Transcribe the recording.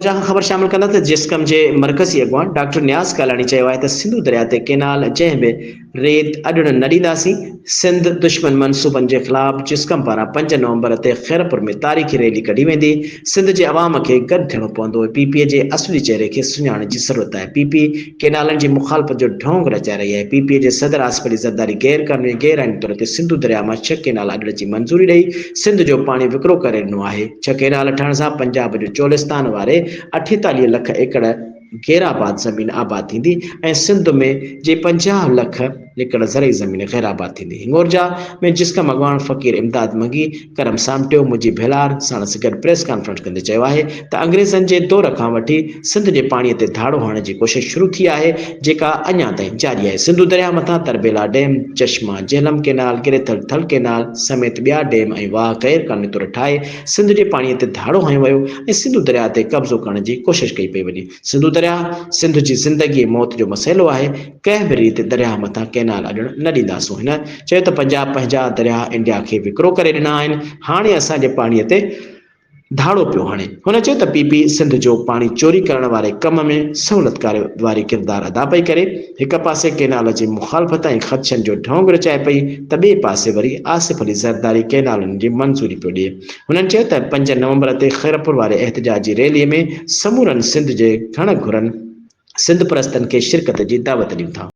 जहां ख़बर शामिल कंदा त जिस्कम जे मरकज़ी अॻवान डॉक्टर नियाज़ कालानी चयो आहे त सिंधु दरिया ते केनाल जंहिं में रेत अॾण न ॾींदासीं। सिंध दुश्मन मनसूबनि जे ख़िलाफ़ जिस्कम पारां 5 नवंबर ते खैरपुर में तारीख़ी रैली कढी वेंदी। सिंध जे अवाम खे गॾु थियणो पवंदो। पीपीए जे असली चेहरे खे सुञाणण जी ज़रूरत आहे। पीपी केनालनि जी मुख़ालफ़त जो ढोंग रचाए रही आहे। पीपीए जे सदर आसिफ अली ज़रदारी गैर आईनी तौर ते सिंधु दरिया मां 6 केनाल अॾण जी मंज़ूरी ॾेई सिंध जो पाणी विकिरो करे ॾिनो आहे। 6 केनाल ठहण सां पंजाब जो चोलिस्तान वारे 48 लख एकड़ गैराबाद ज़मीन आबाद थींदी ऐं सिंध में जे 50 लख एकड़ ज़रई ज़मीन गैराबाद थींदी। हिंगोरजा में जिस्कम अॻवान फ़क़ीर इमदाद मंगी करम सामटियो मुंहिंजी भेलार साण गॾु प्रेस कॉन्फ्रेंस कंदे चयो आहे त अंग्रेज़नि जे दौर खां वठी सिंध जे पाणीअ ते धाड़ो हणण जी कोशिश शुरू थी आहे जेका अञा ताईं जारी आहे। सिंधु दरिया मथां तरबेला डैम, चश्मा, झेलम केनाल, गिरेथल थल केनाल समेत ॿिया डैम ऐं वाह गैर क़ानूनी तौर ठाहे सिंध जे पाणीअ ते धाड़ो हयो वियो ऐं सिंधु दरिया ते कब्ज़ो करण जी कोशिश कई पई वञे। सिंधु दरिया सिंध जी ज़िंदगी ऐं मौत जो मसइलो आहे। कंहिं बि रीति दरिया मथां केनाल अॾण न ॾींदासूं। हिन चयो त पंजाब पंहिंजा दरिया इंडिया खे विकिरो करे ॾिना आहिनि। हाणे असांजे पाणीअ ते धाड़ो पियो हणे। हुन चयो त पीपी सिंध जो पाणी चोरी करण वारे कम में सहूलियतकार वारी किरदार अदा पई करे। हिक पासे केनाल जी मुख़ालफ़त ऐं ख़दशनि जो ढोंग रचाए पई त ॿिए पासे वरी आसिफ अली ज़रदारी केनालनि जी मंज़ूरी पियो ॾिए। हुननि चयो त 5 नवंबर ते खैरपुर वारे एहतजाजी रैलीअ में समूरनि सिंध जे घण घुरनि सिंध परस्तनि खे शिरकत जी दावत ॾियूं था।